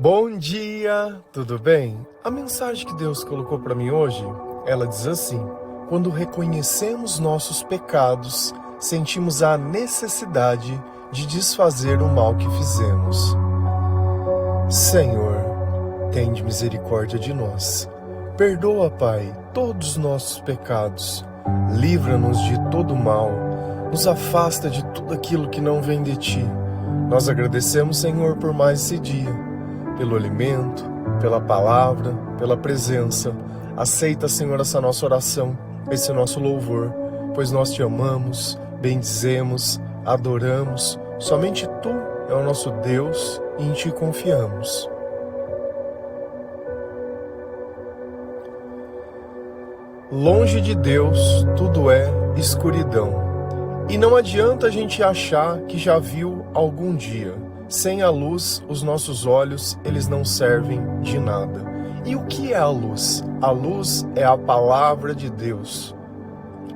Bom dia, tudo bem? A mensagem que Deus colocou para mim hoje, ela diz assim: quando reconhecemos nossos pecados, sentimos a necessidade de desfazer o mal que fizemos. Senhor, tende misericórdia de nós. Perdoa, Pai, todos os nossos pecados. Livra-nos de todo mal. Nos afasta de tudo aquilo que não vem de Ti. Nós agradecemos, Senhor, por mais esse dia. Pelo alimento, pela palavra, pela presença. Aceita, Senhor, essa nossa oração, esse nosso louvor, pois nós Te amamos, bendizemos, adoramos. Somente Tu é o nosso Deus e em Ti confiamos. Longe de Deus, tudo é escuridão. E não adianta a gente achar que já viu algum dia. Sem a luz, os nossos olhos, eles não servem de nada. E o que é a luz? A luz é a palavra de Deus.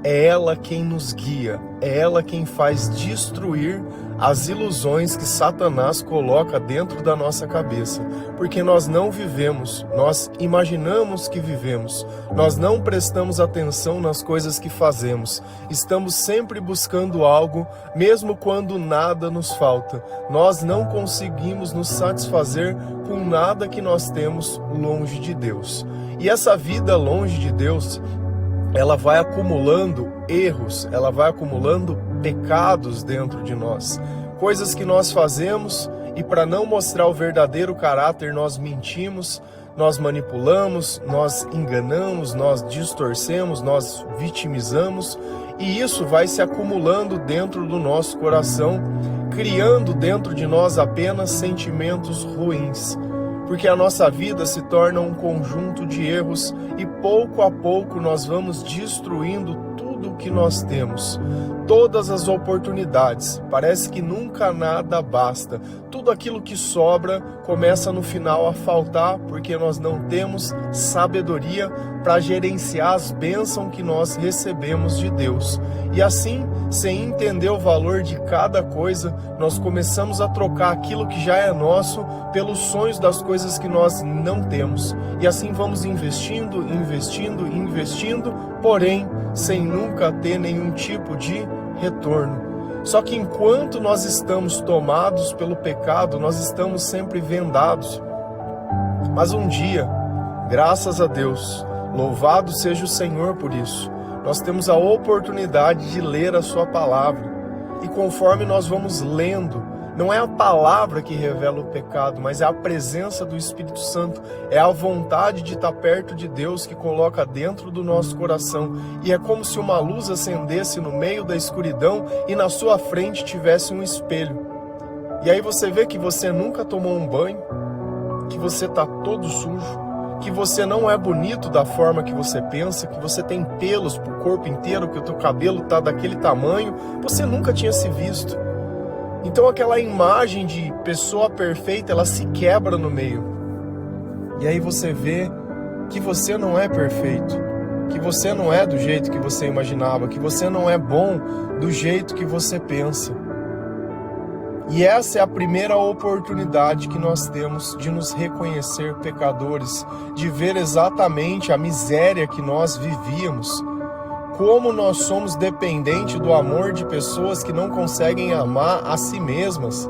É ela quem nos guia, é ela quem faz destruir as ilusões que Satanás coloca dentro da nossa cabeça. Porque nós não vivemos, nós imaginamos que vivemos, nós não prestamos atenção nas coisas que fazemos. Estamos sempre buscando algo, mesmo quando nada nos falta. Nós não conseguimos nos satisfazer com nada que nós temos longe de Deus. E essa vida longe de Deus, ela vai acumulando erros, ela vai acumulando pecados dentro de nós. Coisas que nós fazemos e para não mostrar o verdadeiro caráter nós mentimos, nós manipulamos, nós enganamos, nós distorcemos, nós vitimizamos. E isso vai se acumulando dentro do nosso coração, criando dentro de nós apenas sentimentos ruins. Porque a nossa vida se torna um conjunto de erros e pouco a pouco nós vamos destruindo tudo o que nós temos. Todas as oportunidades, parece que nunca nada basta. Tudo aquilo que sobra começa no final a faltar porque nós não temos sabedoria para gerenciar as bênçãos que nós recebemos de Deus. E assim, sem entender o valor de cada coisa, nós começamos a trocar aquilo que já é nosso pelos sonhos das coisas que nós não temos. E assim vamos investindo, porém sem nunca ter nenhum tipo de retorno. Só que enquanto nós estamos tomados pelo pecado, nós estamos sempre vendados. Mas um dia, graças a Deus, louvado seja o Senhor por isso, nós temos a oportunidade de ler a Sua palavra. E conforme nós vamos lendo, não é a palavra que revela o pecado, mas é a presença do Espírito Santo. É a vontade de estar perto de Deus que coloca dentro do nosso coração. E é como se uma luz acendesse no meio da escuridão e na sua frente tivesse um espelho. E aí você vê que você nunca tomou um banho, que você está todo sujo, que você não é bonito da forma que você pensa, que você tem pelos pro corpo inteiro, que o teu cabelo está daquele tamanho. Você nunca tinha se visto. Então aquela imagem de pessoa perfeita, ela se quebra no meio. E aí você vê que você não é perfeito, que você não é do jeito que você imaginava, que você não é bom do jeito que você pensa. E essa é a primeira oportunidade que nós temos de nos reconhecer pecadores, de ver exatamente a miséria que nós vivíamos. Como nós somos dependentes do amor de pessoas que não conseguem amar a si mesmas.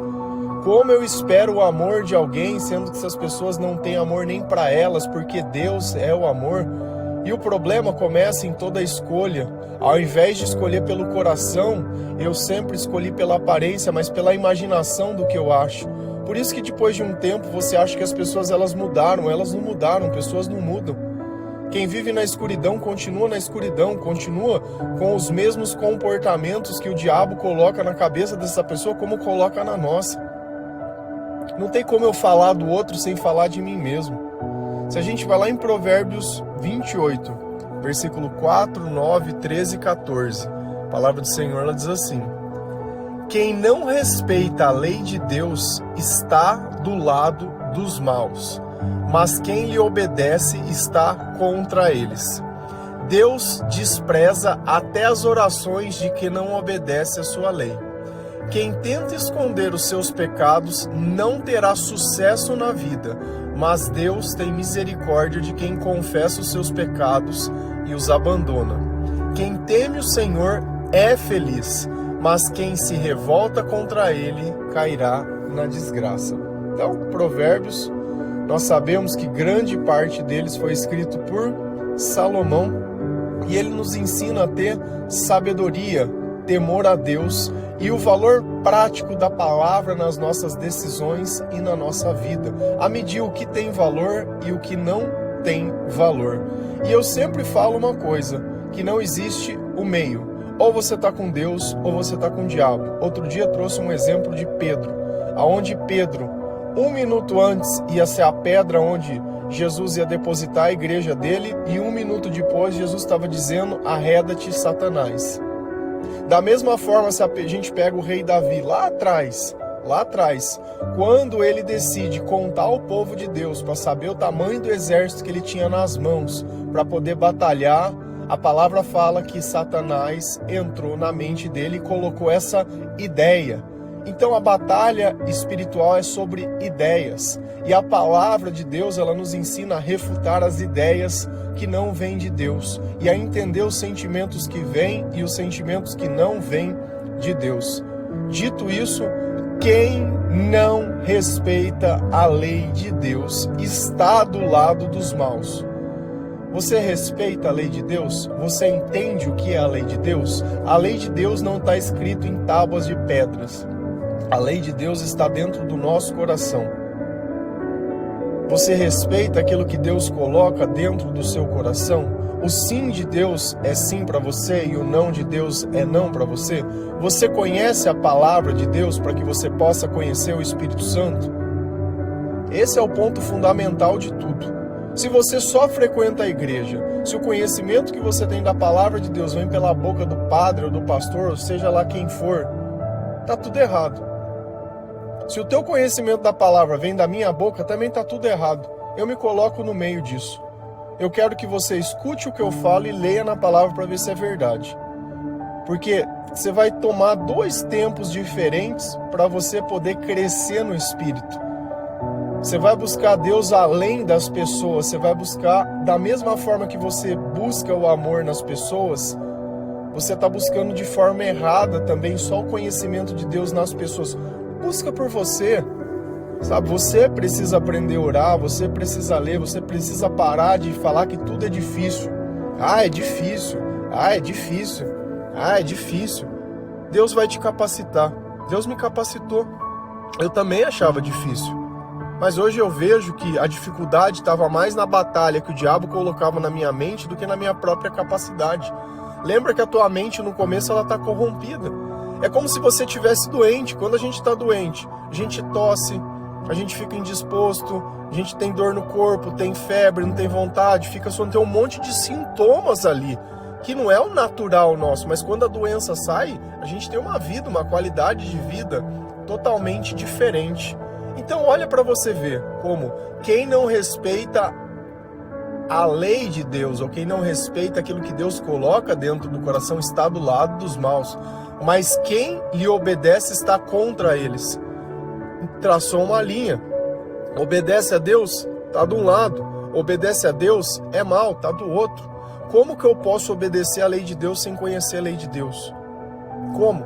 Como eu espero o amor de alguém, sendo que essas pessoas não têm amor nem para elas, porque Deus é o amor. E o problema começa em toda a escolha. Ao invés de escolher pelo coração, eu sempre escolhi pela aparência, mas pela imaginação do que eu acho. Por isso que depois de um tempo você acha que as pessoas elas mudaram. Elas não mudaram, pessoas não mudam. Quem vive na escuridão, continua com os mesmos comportamentos que o diabo coloca na cabeça dessa pessoa, como coloca na nossa. Não tem como eu falar do outro sem falar de mim mesmo. Se a gente vai lá em Provérbios 28, versículo 4, 9, 13 e 14, a palavra do Senhor ela diz assim: quem não respeita a lei de Deus está do lado dos maus, mas quem lhe obedece está contra eles. Deus despreza até as orações de quem não obedece a sua lei. Quem tenta esconder os seus pecados não terá sucesso na vida, mas Deus tem misericórdia de quem confessa os seus pecados e os abandona. Quem teme o Senhor é feliz, mas quem se revolta contra ele cairá na desgraça. Então, Provérbios, nós sabemos que grande parte deles foi escrito por Salomão, e ele nos ensina a ter sabedoria, temor a Deus e o valor prático da palavra nas nossas decisões e na nossa vida, a medir o que tem valor e o que não tem valor. E eu sempre falo uma coisa, que não existe o meio. Ou você está com Deus ou você está com o diabo. Outro dia eu trouxe um exemplo de Pedro, aonde Pedro, 1 minuto antes, ia ser a pedra onde Jesus ia depositar a igreja dele, e 1 minuto depois Jesus estava dizendo: arreda-te, Satanás. Da mesma forma, se a gente pega o rei Davi lá atrás, quando ele decide contar o povo de Deus para saber o tamanho do exército que ele tinha nas mãos para poder batalhar, a palavra fala que Satanás entrou na mente dele e colocou essa ideia. Então a batalha espiritual é sobre ideias, e a palavra de Deus, ela nos ensina a refutar as ideias que não vêm de Deus e a entender os sentimentos que vêm e os sentimentos que não vêm de Deus. Dito isso, quem não respeita a lei de Deus está do lado dos maus. Você respeita a lei de Deus? Você entende o que é a lei de Deus? A lei de Deus não está escrito em tábuas de pedras. A lei de Deus está dentro do nosso coração. Você respeita aquilo que Deus coloca dentro do seu coração? O sim de Deus é sim para você e o não de Deus é não para você? Você conhece a palavra de Deus para que você possa conhecer o Espírito Santo? Esse é o ponto fundamental de tudo. Se você só frequenta a igreja, se o conhecimento que você tem da palavra de Deus vem pela boca do padre ou do pastor, ou seja lá quem for, tá tudo errado. Se o teu conhecimento da palavra vem da minha boca, também tá tudo errado. Eu me coloco no meio disso. Eu quero que você escute o que eu falo e leia na palavra para ver se é verdade. Porque você vai tomar 2 tempos diferentes para você poder crescer no Espírito. Você vai buscar Deus além das pessoas, você vai buscar da mesma forma que você busca o amor nas pessoas, você está buscando de forma errada também só o conhecimento de Deus nas pessoas. Busca por você, sabe? Você precisa aprender a orar, você precisa ler, você precisa parar de falar que tudo é difícil. É difícil, é difícil, é difícil. Deus vai te capacitar. Deus me capacitou. Eu também achava difícil. Mas hoje eu vejo que a dificuldade estava mais na batalha que o diabo colocava na minha mente do que na minha própria capacidade. Lembra que a tua mente no começo ela está corrompida. É como se você estivesse doente. Quando a gente está doente, a gente tosse, a gente fica indisposto, a gente tem dor no corpo, tem febre, não tem vontade, fica só tem um monte de sintomas ali, que não é o natural nosso, mas quando a doença sai, a gente tem uma vida, uma qualidade de vida totalmente diferente. Então olha para você ver como quem não respeita a lei de Deus, ou quem não respeita aquilo que Deus coloca dentro do coração, está do lado dos maus. Mas quem lhe obedece está contra eles. Traçou uma linha. Obedece a Deus, está de um lado. Obedece a Deus, é mal, está do outro. Como que eu posso obedecer a lei de Deus sem conhecer a lei de Deus? Como?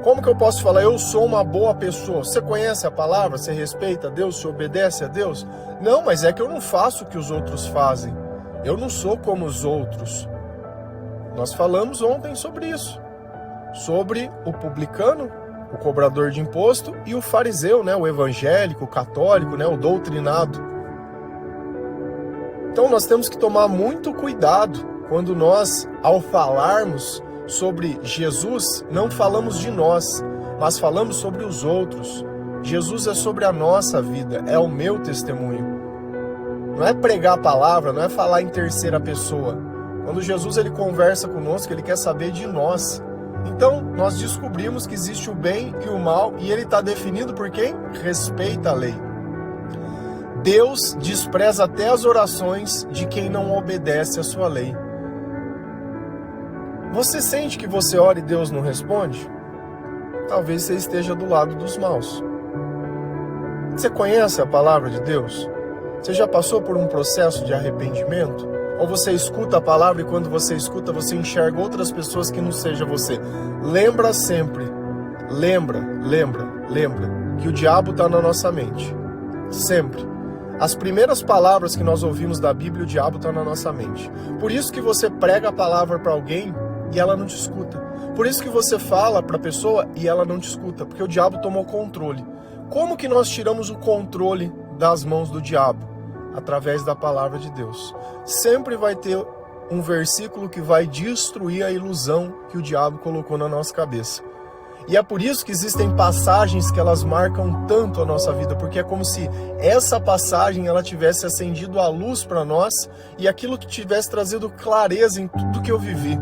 Como que eu posso falar, eu sou uma boa pessoa? Você conhece a palavra? Você respeita a Deus? Você obedece a Deus? Não, mas é que eu não faço o que os outros fazem. Eu não sou como os outros. Nós falamos ontem sobre isso. Sobre o publicano, o cobrador de imposto, e o fariseu, né? O evangélico, o católico, né? O doutrinado. Então nós temos que tomar muito cuidado quando nós, ao falarmos sobre Jesus, não falamos de nós, mas falamos sobre os outros. Jesus é sobre a nossa vida, é o meu testemunho. Não é pregar a palavra, não é falar em terceira pessoa. Quando Jesus ele conversa conosco, ele quer saber de nós. Então, nós descobrimos que existe o bem e o mal, e ele está definido por quem respeita a lei. Deus despreza até as orações de quem não obedece a sua lei. Você sente que você ora e Deus não responde? talvez você esteja do lado dos maus. Você conhece a palavra de Deus? Você já passou por um processo de arrependimento? Ou você escuta a palavra e quando você escuta, você enxerga outras pessoas que não seja você? Lembra sempre, lembra que o diabo está na nossa mente. Sempre. As primeiras palavras que nós ouvimos da Bíblia, o diabo está na nossa mente. Por isso que você prega a palavra para alguém e ela não te escuta. Por isso que você fala para a pessoa e ela não te escuta, porque o diabo tomou controle. Como que nós tiramos o controle das mãos do diabo? Através da palavra de Deus. Sempre vai ter um versículo que vai destruir a ilusão que o diabo colocou na nossa cabeça. E é por isso que existem passagens que elas marcam tanto a nossa vida, porque é como se essa passagem ela tivesse acendido a luz para nós e aquilo que tivesse trazido clareza em tudo que eu vivi.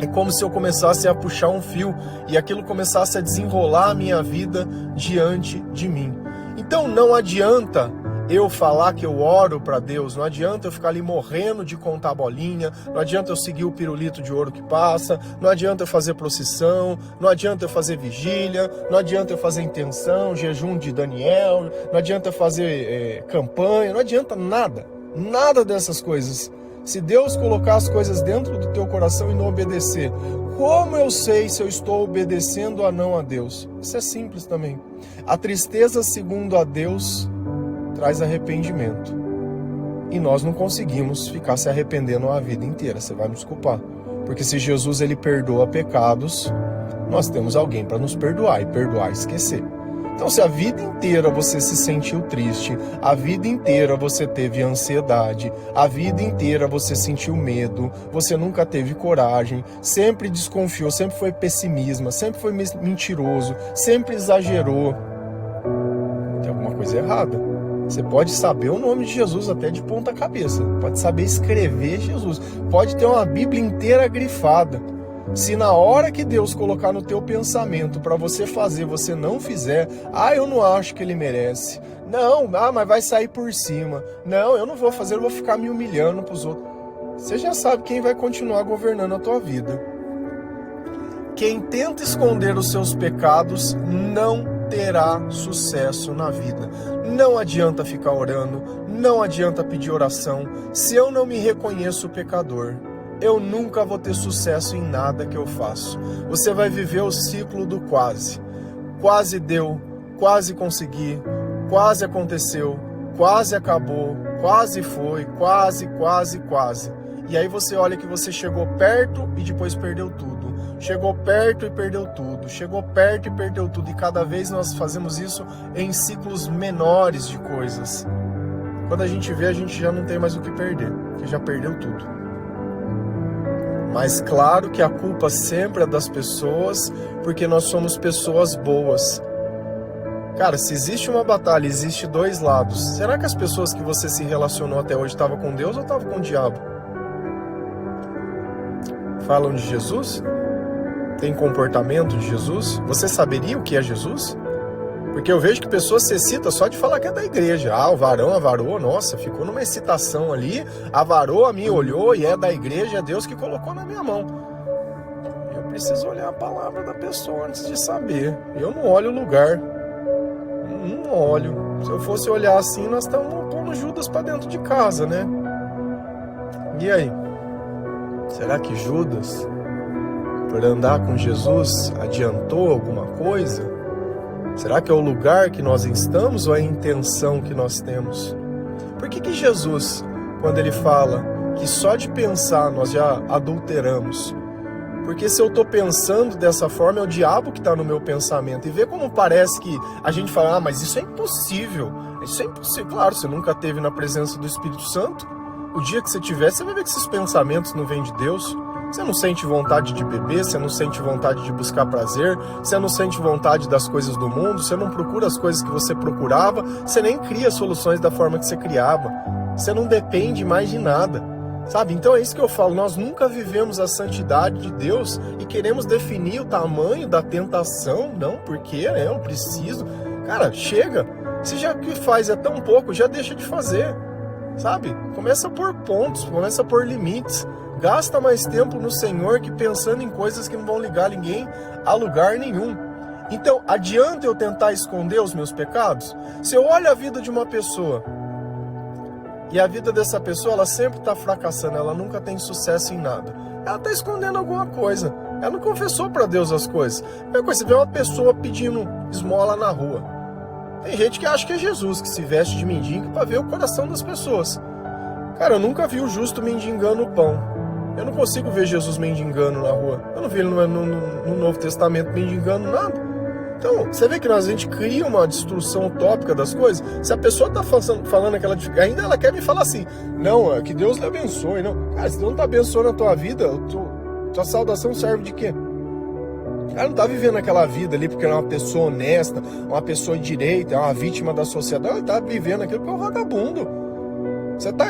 É como se eu começasse a puxar um fio e aquilo começasse a desenrolar a minha vida diante de mim. Então não adianta eu falar que eu oro para Deus, não adianta eu ficar ali morrendo de contar bolinha, não adianta eu seguir o pirulito de ouro que passa, não adianta eu fazer procissão, não adianta eu fazer vigília, não adianta eu fazer intenção, jejum de Daniel, não adianta eu fazer campanha, não adianta nada dessas coisas. Se Deus colocar as coisas dentro do teu coração e não obedecer, como eu sei se eu estou obedecendo ou não a Deus? Isso é simples também. A tristeza segundo a Deus traz arrependimento. E nós não conseguimos ficar se arrependendo a vida inteira, você vai me desculpar. Porque se Jesus ele perdoa pecados, nós temos alguém para nos perdoar, e perdoar e esquecer. Então se a vida inteira você se sentiu triste, a vida inteira você teve ansiedade, a vida inteira você sentiu medo, você nunca teve coragem, sempre desconfiou, sempre foi pessimista, sempre foi mentiroso, sempre exagerou, tem alguma coisa errada. Você pode saber o nome de Jesus até de ponta cabeça, pode saber escrever Jesus, pode ter uma Bíblia inteira grifada. Se na hora que Deus colocar no teu pensamento para você fazer, você não fizer, eu não acho que ele merece. Não, mas vai sair por cima. Não, eu não vou fazer, eu vou ficar me humilhando para os outros. Você já sabe quem vai continuar governando a tua vida. Quem tenta esconder os seus pecados não terá sucesso na vida. Não adianta ficar orando, não adianta pedir oração. Se eu não me reconheço pecador, eu nunca vou ter sucesso em nada que eu faço. Você vai viver o ciclo do quase. Quase deu, quase consegui, quase aconteceu, quase acabou, quase foi, quase. E aí você olha que você chegou perto e depois perdeu tudo. Chegou perto e perdeu tudo. Chegou perto e perdeu tudo. E cada vez nós fazemos isso em ciclos menores de coisas. Quando a gente vê, a gente já não tem mais o que perder, porque já perdeu tudo. Mas claro que a culpa sempre é das pessoas, porque nós somos pessoas boas. Cara, se existe uma batalha, existe dois lados. Será que as pessoas que você se relacionou até hoje estavam com Deus ou estavam com o diabo? Falam de Jesus? Tem comportamento de Jesus? Você saberia o que é Jesus? Porque eu vejo que pessoas se excitam só de falar que é da igreja. O varão avarou, nossa, ficou numa excitação ali, avarou, a mim olhou e é da igreja, é Deus que colocou na minha mão. Eu preciso olhar a palavra da pessoa antes de saber. Eu não olho o lugar. Não olho. Se eu fosse olhar assim, nós estamos pondo Judas para dentro de casa, né? E aí? Será que Judas, por andar com Jesus, adiantou alguma coisa? Será que é o lugar que nós estamos ou é a intenção que nós temos? Por que Jesus, quando ele fala que só de pensar nós já adulteramos? Porque se eu estou pensando dessa forma, é o diabo que está no meu pensamento. E vê como parece que a gente fala, mas isso é impossível. Isso é impossível. Claro, você nunca esteve na presença do Espírito Santo. O dia que você tiver, você vai ver que esses pensamentos não vêm de Deus. Você não sente vontade de beber, você não sente vontade de buscar prazer, você não sente vontade das coisas do mundo, você não procura as coisas que você procurava, você nem cria soluções da forma que você criava, você não depende mais de nada, sabe? Então é isso que eu falo, nós nunca vivemos a santidade de Deus e queremos definir o tamanho da tentação, não, porque eu preciso. Cara, chega, se já que faz é tão pouco, já deixa de fazer, sabe? Começa a pôr pontos, começa a pôr limites. Gasta mais tempo no Senhor que pensando em coisas que não vão ligar ninguém a lugar nenhum. Então, adianta eu tentar esconder os meus pecados? Se eu olho a vida de uma pessoa e a vida dessa pessoa, ela sempre está fracassando, ela nunca tem sucesso em nada. Ela está escondendo alguma coisa. Ela não confessou para Deus as coisas. Você vê uma pessoa pedindo esmola na rua. Tem gente que acha que é Jesus, que se veste de mendigo para ver o coração das pessoas. Cara, eu nunca vi o justo mendigando o pão. Eu não consigo ver Jesus mendigando na rua. Eu não vi ele no Novo Testamento mendigando nada. Então, você vê que a gente cria uma destruição utópica das coisas. Se a pessoa está falando aquela dificuldade, ainda ela quer me falar assim, não, que Deus lhe abençoe. Não. Cara, se Deus não está abençoando a tua vida, tua saudação serve de quê? O cara não está vivendo aquela vida ali porque é uma pessoa honesta, uma pessoa direita, é uma vítima da sociedade. Ele está vivendo aquilo porque é um vagabundo.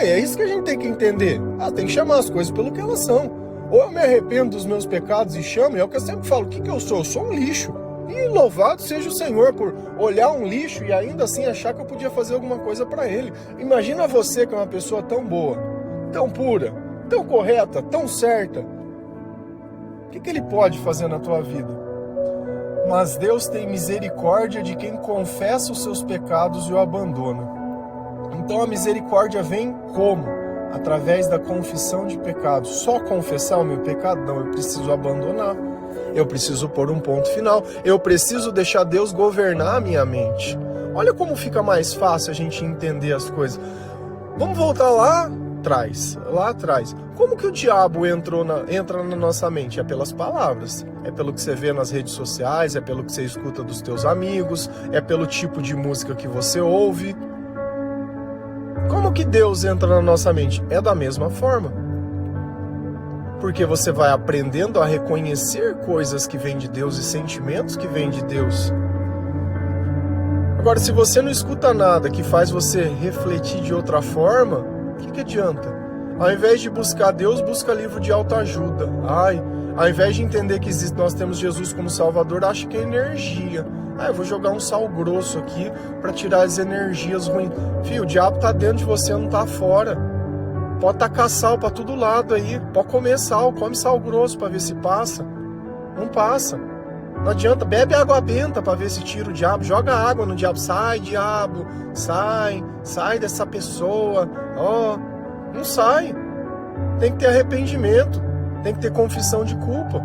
É isso que a gente tem que entender. Tem que chamar as coisas pelo que elas são. Ou eu me arrependo dos meus pecados e chamo, é o que eu sempre falo, o que eu sou? Eu sou um lixo. E louvado seja o Senhor por olhar um lixo e ainda assim achar que eu podia fazer alguma coisa para Ele. Imagina você que é uma pessoa tão boa, tão pura, tão correta, tão certa. O que Ele pode fazer na tua vida? Mas Deus tem misericórdia de quem confessa os seus pecados e o abandona. Então a misericórdia vem como? Através da confissão de pecados. Só confessar o meu pecado? Não, eu preciso abandonar. Eu preciso pôr um ponto final. Eu preciso deixar Deus governar a minha mente. Olha como fica mais fácil a gente entender as coisas. Vamos voltar lá atrás. Como que o diabo entra na nossa mente? É pelas palavras. É pelo que você vê nas redes sociais, é pelo que você escuta dos teus amigos, é pelo tipo de música que você ouve. Como que Deus entra na nossa mente? É da mesma forma. Porque você vai aprendendo a reconhecer coisas que vêm de Deus e sentimentos que vêm de Deus. Agora, se você não escuta nada que faz você refletir de outra forma, o que adianta? Ao invés de buscar Deus, busca livro de autoajuda. Ao invés de entender que nós temos Jesus como Salvador, acha que é energia. Eu vou jogar um sal grosso aqui para tirar as energias ruins. Filho, o diabo tá dentro de você, não tá fora. Pode tacar sal para todo lado aí. Pode comer sal, come sal grosso para ver se passa. Não passa. Não adianta, bebe água benta para ver se tira o diabo. Joga água no diabo. Sai, diabo. Sai dessa pessoa. Não sai. Tem que ter arrependimento. Tem que ter confissão de culpa.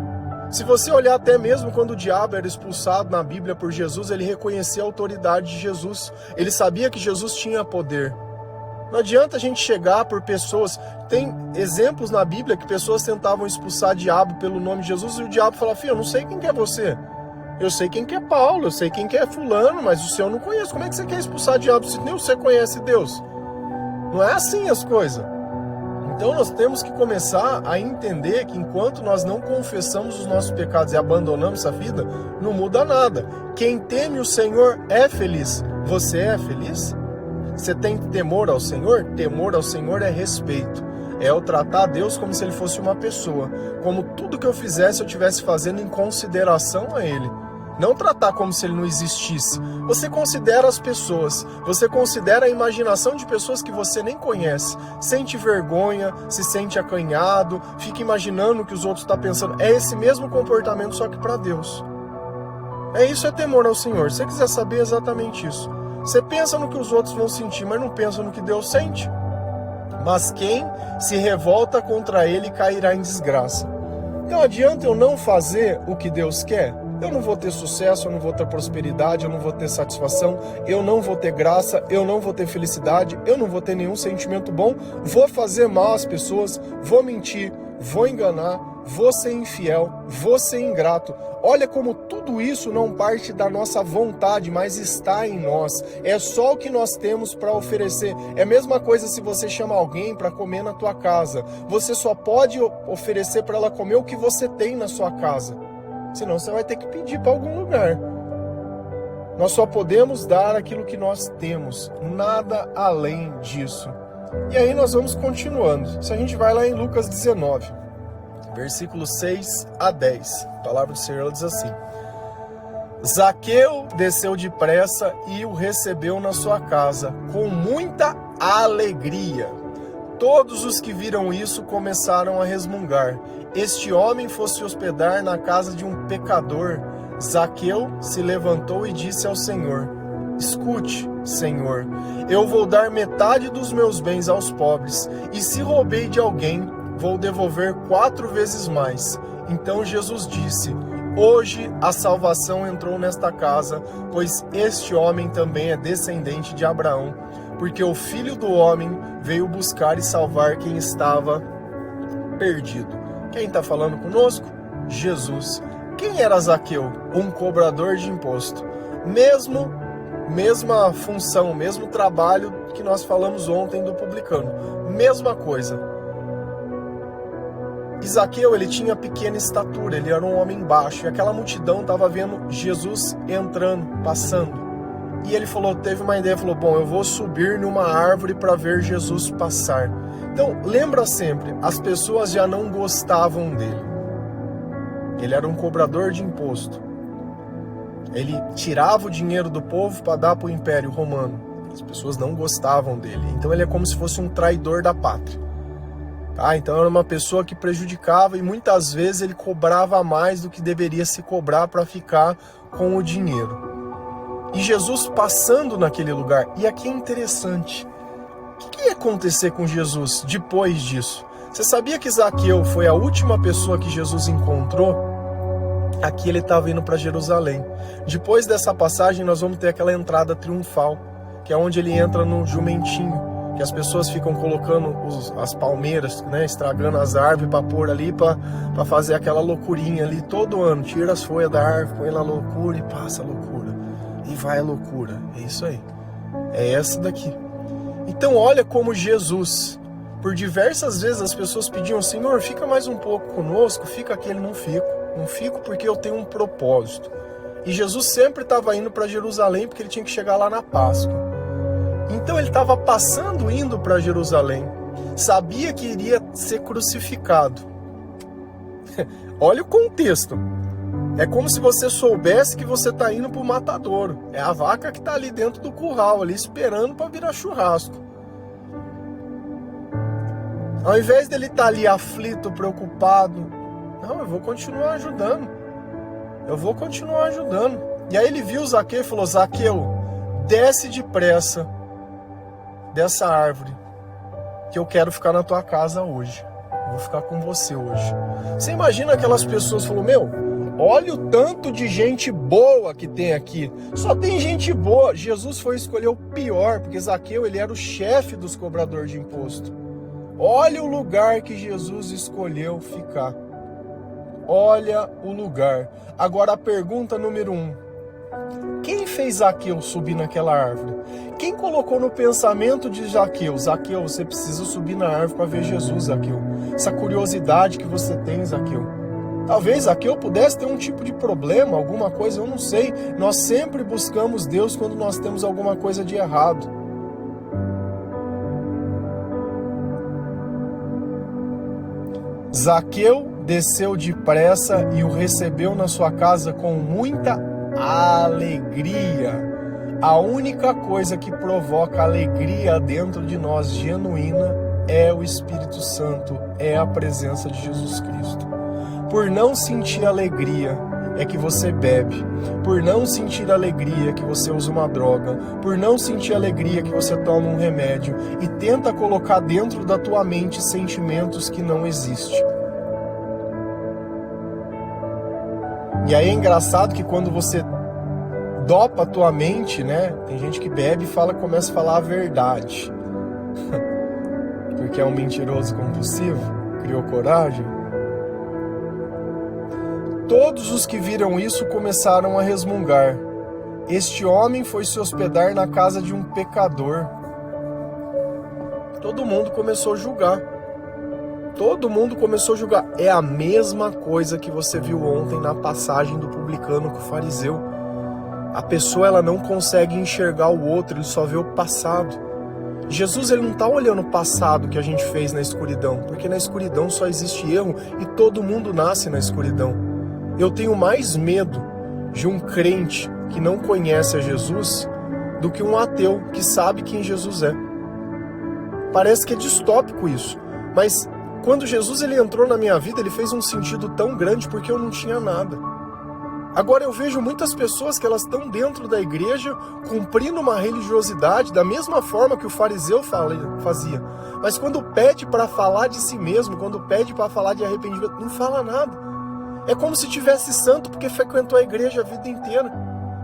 Se você olhar até mesmo quando o diabo era expulsado na Bíblia por Jesus, ele reconhecia a autoridade de Jesus. Ele sabia que Jesus tinha poder. Não adianta a gente chegar por pessoas. Tem exemplos na Bíblia que pessoas tentavam expulsar diabo pelo nome de Jesus e o diabo fala, filho, eu não sei quem que é você. Eu sei quem que é Paulo, eu sei quem que é fulano, mas o seu eu não conheço. Como é que você quer expulsar diabo se nem você conhece Deus? Não é assim as coisas. Então nós temos que começar a entender que enquanto nós não confessamos os nossos pecados e abandonamos a vida, não muda nada. Quem teme o Senhor é feliz. Você é feliz? Você tem temor ao Senhor? Temor ao Senhor é respeito. É eu tratar a Deus como se Ele fosse uma pessoa. Como tudo que eu fizesse, eu estivesse fazendo em consideração a Ele. Não tratar como se Ele não existisse. Você considera as pessoas. Você considera a imaginação de pessoas que você nem conhece. Sente vergonha, se sente acanhado, fica imaginando o que os outros estão pensando. É esse mesmo comportamento, só que para Deus. Isso é temor ao Senhor. Se você quiser saber exatamente isso. Você pensa no que os outros vão sentir, mas não pensa no que Deus sente. Mas quem se revolta contra Ele cairá em desgraça. Então adianta eu não fazer o que Deus quer? Eu não vou ter sucesso, eu não vou ter prosperidade, eu não vou ter satisfação, eu não vou ter graça, eu não vou ter felicidade, eu não vou ter nenhum sentimento bom, vou fazer mal às pessoas, vou mentir, vou enganar, vou ser infiel, vou ser ingrato. Olha como tudo isso não parte da nossa vontade, mas está em nós. É só o que nós temos para oferecer. É a mesma coisa se você chama alguém para comer na tua casa. Você só pode oferecer para ela comer o que você tem na sua casa. Senão você vai ter que pedir para algum lugar. Nós só podemos dar aquilo que nós temos, nada além disso. E aí nós vamos continuando. Se a gente vai lá em Lucas 19, versículos 6 a 10, a palavra do Senhor diz assim: Zaqueu desceu depressa e o recebeu na sua casa, com muita alegria. Todos os que viram isso começaram a resmungar. Este homem fosse hospedar na casa de um pecador. Zaqueu se levantou e disse ao Senhor: escute, Senhor, eu vou dar metade dos meus bens aos pobres, e se roubei de alguém, vou devolver 4 vezes mais. Então Jesus disse: hoje a salvação entrou nesta casa, pois este homem também é descendente de Abraão, porque o Filho do Homem veio buscar e salvar quem estava perdido. Quem está falando conosco? Jesus. Quem era Zaqueu? Um cobrador de imposto. Mesma função, mesmo trabalho que nós falamos ontem do publicano. Mesma coisa. E Zaqueu, ele tinha pequena estatura, ele era um homem baixo, e aquela multidão estava vendo Jesus entrando, passando. E ele teve uma ideia, falou: bom, eu vou subir numa árvore para ver Jesus passar. Então, lembra sempre, as pessoas já não gostavam dele. Ele era um cobrador de imposto. Ele tirava o dinheiro do povo para dar para o Império Romano. As pessoas não gostavam dele. Então ele é como se fosse um traidor da pátria. Tá? Então era uma pessoa que prejudicava e muitas vezes ele cobrava mais do que deveria se cobrar para ficar com o dinheiro. E Jesus passando naquele lugar. E aqui é interessante. O que ia acontecer com Jesus depois disso? Você sabia que Zaqueu foi a última pessoa que Jesus encontrou? Aqui ele estava indo para Jerusalém. Depois dessa passagem nós vamos ter aquela entrada triunfal, que é onde ele entra no jumentinho, que as pessoas ficam colocando as palmeiras, né, estragando as árvores para pôr ali, para fazer aquela loucurinha ali todo ano. Tira as folhas da árvore, põe lá a loucura e passa a loucura. E vai a loucura. É isso aí. É essa daqui. Então olha como Jesus, por diversas vezes as pessoas pediam: Senhor, fica mais um pouco conosco. Fica aqui. Ele: não fico. Não fico porque eu tenho um propósito. E Jesus sempre estava indo para Jerusalém porque ele tinha que chegar lá na Páscoa. Então ele estava passando, indo para Jerusalém. Sabia que iria ser crucificado. Olha o contexto. É como se você soubesse que você está indo para o matadouro. É a vaca que está ali dentro do curral, ali esperando para virar churrasco. Ao invés dele estar ali aflito, preocupado, não, eu vou continuar ajudando. Eu vou continuar ajudando. E aí ele viu Zaqueu e falou: Zaqueu, desce depressa dessa árvore, que eu quero ficar na tua casa hoje. Eu vou ficar com você hoje. Você imagina aquelas pessoas, falou: meu, olha o tanto de gente boa que tem aqui. Só tem gente boa. Jesus foi escolher o pior, porque Zaqueu, ele era o chefe dos cobradores de imposto. Olha o lugar que Jesus escolheu ficar. Olha o lugar. Agora a pergunta número 1. Quem fez Zaqueu subir naquela árvore? Quem colocou no pensamento de Zaqueu: Zaqueu, você precisa subir na árvore para ver Jesus, Zaqueu? Essa curiosidade que você tem, Zaqueu. Talvez Zaqueu pudesse ter um tipo de problema, alguma coisa, eu não sei. Nós sempre buscamos Deus quando nós temos alguma coisa de errado. Zaqueu desceu depressa e o recebeu na sua casa com muita alegria. A única coisa que provoca alegria dentro de nós, genuína, é o Espírito Santo, é a presença de Jesus Cristo. Por não sentir alegria é que você bebe, por não sentir alegria é que você usa uma droga, por não sentir alegria é que você toma um remédio e tenta colocar dentro da tua mente sentimentos que não existem. E aí é engraçado que quando você dopa a tua mente, né? Tem gente que bebe e começa a falar a verdade. Porque é um mentiroso compulsivo, criou coragem. Todos os que viram isso começaram a resmungar. Este homem foi se hospedar na casa de um pecador. Todo mundo começou a julgar. Todo mundo começou a julgar. É a mesma coisa que você viu ontem na passagem do publicano com o fariseu. A pessoa, ela não consegue enxergar o outro, ele só vê o passado. Jesus, ele não está olhando o passado que a gente fez na escuridão, porque na escuridão só existe erro e todo mundo nasce na escuridão. Eu tenho mais medo de um crente que não conhece a Jesus do que um ateu que sabe quem Jesus é. Parece que é distópico isso, mas quando Jesus ele entrou na minha vida, ele fez um sentido tão grande porque eu não tinha nada. Agora eu vejo muitas pessoas que elas estão dentro da igreja cumprindo uma religiosidade da mesma forma que o fariseu fazia. Mas quando pede para falar de si mesmo, quando pede para falar de arrependimento, não fala nada. É como se tivesse santo porque frequentou a igreja a vida inteira.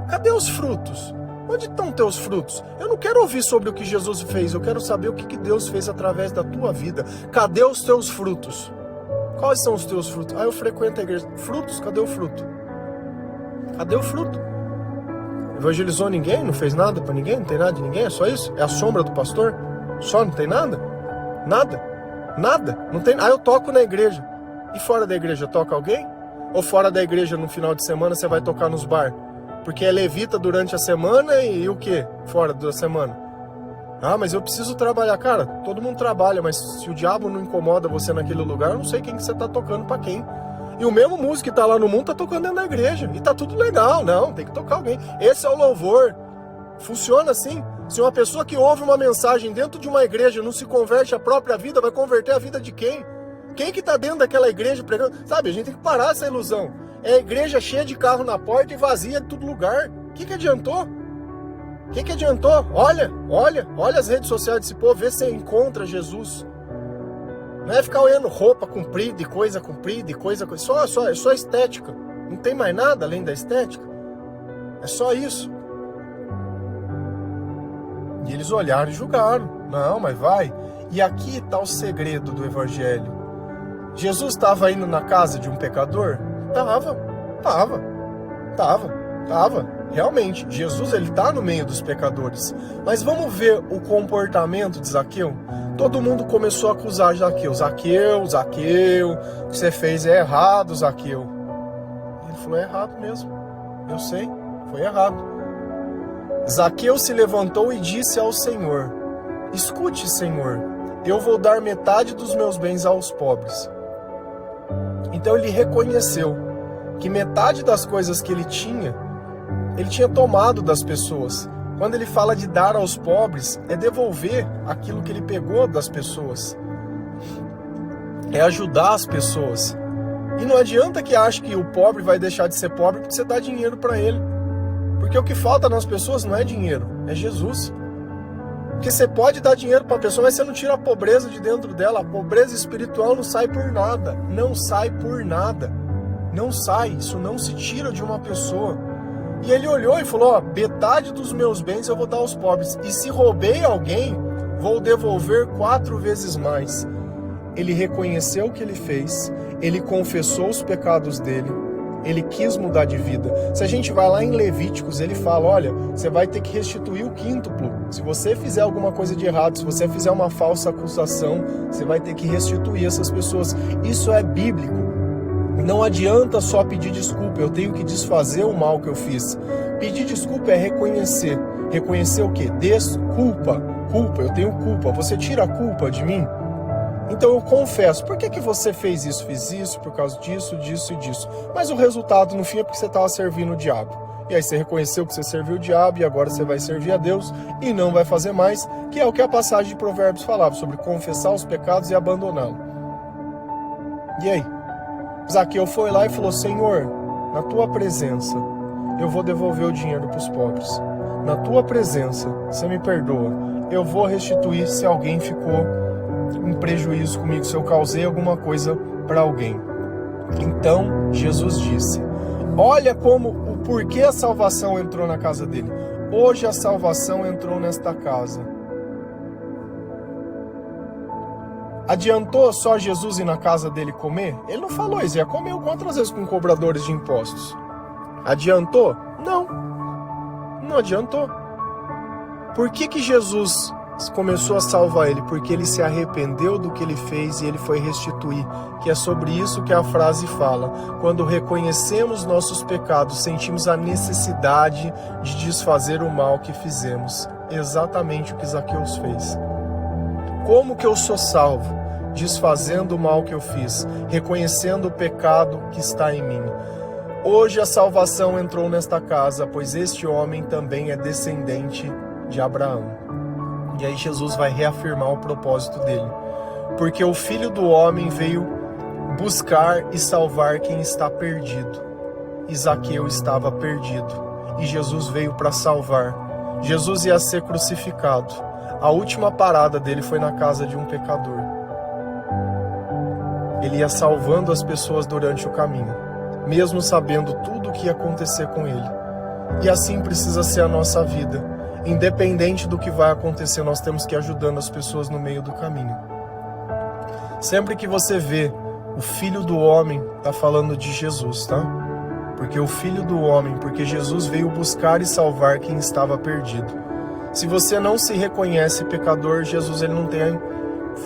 Cadê os frutos? Onde estão teus frutos? Eu não quero ouvir sobre o que Jesus fez, eu quero saber o que Deus fez através da tua vida. Cadê os teus frutos? Quais são os teus frutos? Eu frequento a igreja. Frutos? Cadê o fruto? Cadê o fruto? Evangelizou ninguém? Não fez nada para ninguém? Não tem nada de ninguém? É só isso? É a sombra do pastor? Só não tem nada? Nada? Nada? Não tem. Eu toco na igreja. E fora da igreja toca alguém? Ou fora da igreja no final de semana você vai tocar nos bar? Porque é levita durante a semana e o quê? Fora da semana? Mas eu preciso trabalhar. Cara, todo mundo trabalha, mas se o diabo não incomoda você naquele lugar, eu não sei quem que você tá tocando pra quem. E o mesmo músico que tá lá no mundo tá tocando dentro da igreja. E tá tudo legal. Não, tem que tocar alguém. Esse é o louvor. Funciona assim. Se uma pessoa que ouve uma mensagem dentro de uma igreja não se converte à própria vida, vai converter a vida de quem? Quem que tá dentro daquela igreja pregando? Sabe, a gente tem que parar essa ilusão. É a igreja cheia de carro na porta e vazia de todo lugar. O que adiantou? O que adiantou? Olha as redes sociais desse povo, vê se você encontra Jesus. Não é ficar olhando roupa comprida e coisa comprida e coisa... É só estética. Não tem mais nada além da estética. É só isso. E eles olharam e julgaram. Não, mas vai. E aqui está o segredo do evangelho. Jesus estava indo na casa de um pecador? Tava. Realmente, Jesus ele está no meio dos pecadores. Mas vamos ver o comportamento de Zaqueu? Todo mundo começou a acusar Zaqueu. Zaqueu, o que você fez é errado, Zaqueu. Ele falou, é errado mesmo. Eu sei, foi errado. Zaqueu se levantou e disse ao Senhor, escute, Senhor, eu vou dar metade dos meus bens aos pobres. Então ele reconheceu que metade das coisas que ele tinha tomado das pessoas. Quando ele fala de dar aos pobres, é devolver aquilo que ele pegou das pessoas. É ajudar as pessoas. E não adianta que ache que o pobre vai deixar de ser pobre porque você dá dinheiro para ele. Porque o que falta nas pessoas não é dinheiro, é Jesus. Porque você pode dar dinheiro para a pessoa, mas você não tira a pobreza de dentro dela. A pobreza espiritual não sai por nada. Não sai por nada. Não sai. Isso não se tira de uma pessoa. E ele olhou e falou, metade dos meus bens eu vou dar aos pobres. E se roubei alguém, vou devolver 4 vezes mais. Ele reconheceu o que ele fez. Ele confessou os pecados dele. Ele quis mudar de vida. Se a gente vai lá em Levíticos, ele fala, olha, você vai ter que restituir o quíntuplo. Se você fizer alguma coisa de errado, se você fizer uma falsa acusação, você vai ter que restituir essas pessoas. Isso é bíblico. Não adianta só pedir desculpa, eu tenho que desfazer o mal que eu fiz. Pedir desculpa é reconhecer. Reconhecer o quê? Desculpa. Culpa, eu tenho culpa. Você tira a culpa de mim? Então eu confesso, por que você fez isso? Fiz isso por causa disso, disso e disso. Mas o resultado no fim é porque você estava servindo o diabo. E aí você reconheceu que você serviu o diabo e agora você vai servir a Deus e não vai fazer mais, que é o que a passagem de Provérbios falava, sobre confessar os pecados e abandoná-lo. E aí? Zaqueu foi lá e falou, Senhor, na tua presença eu vou devolver o dinheiro para os pobres. Na tua presença, você me perdoa. Eu vou restituir se alguém ficou em prejuízo comigo, se eu causei alguma coisa para alguém. Então Jesus disse, olha o porquê a salvação entrou na casa dele. Hoje a salvação entrou nesta casa. Adiantou só Jesus ir na casa dele comer? Ele não falou isso, ia comer quantas vezes com cobradores de impostos? Adiantou? Não adiantou. Por que Jesus começou a salvar ele? Porque ele se arrependeu do que ele fez e ele foi restituir. Que é sobre isso que a frase fala. Quando reconhecemos nossos pecados, sentimos a necessidade de desfazer o mal que fizemos. Exatamente o que Zaqueu fez. Como que eu sou salvo? Desfazendo o mal que eu fiz, reconhecendo o pecado que está em mim. Hoje a salvação entrou nesta casa, pois este homem também é descendente de Abraão. E aí Jesus vai reafirmar o propósito dele. Porque o Filho do Homem veio buscar e salvar quem está perdido. e Zaqueu estava perdido. E Jesus veio para salvar. Jesus ia ser crucificado. A última parada dele foi na casa de um pecador. Ele ia salvando as pessoas durante o caminho, mesmo sabendo tudo o que ia acontecer com ele. E assim precisa ser a nossa vida. Independente do que vai acontecer, nós temos que ir ajudando as pessoas no meio do caminho. Sempre que você vê o Filho do Homem, está falando de Jesus, tá? Porque o Filho do Homem, porque Jesus veio buscar e salvar quem estava perdido. Se você não se reconhece pecador, Jesus ele não tem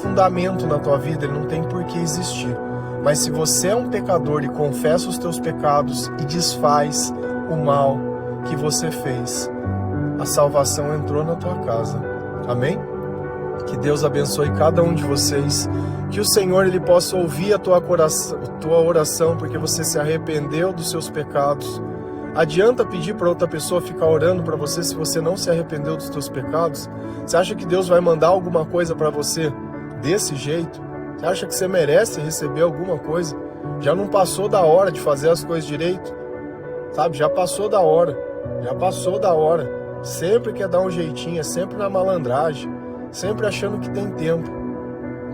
fundamento na tua vida, ele não tem por que existir. Mas se você é um pecador e confessa os teus pecados e desfaz o mal que você fez, a salvação entrou na tua casa. Amém? Que Deus abençoe cada um de vocês. Que o Senhor ele possa ouvir a tua oração, porque você se arrependeu dos seus pecados. Adianta pedir para outra pessoa ficar orando para você se você não se arrependeu dos teus pecados? Você acha que Deus vai mandar alguma coisa para você desse jeito? Você acha que você merece receber alguma coisa? Já não passou da hora de fazer as coisas direito? Sabe? Já passou da hora. Já passou da hora. Sempre quer dar um jeitinho, é sempre na malandragem, sempre achando que tem tempo.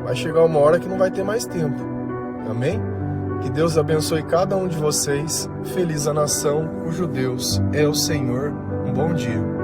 Vai chegar uma hora que não vai ter mais tempo. Amém? Que Deus abençoe cada um de vocês. Feliz a nação cujo Deus é o Senhor. Um bom dia.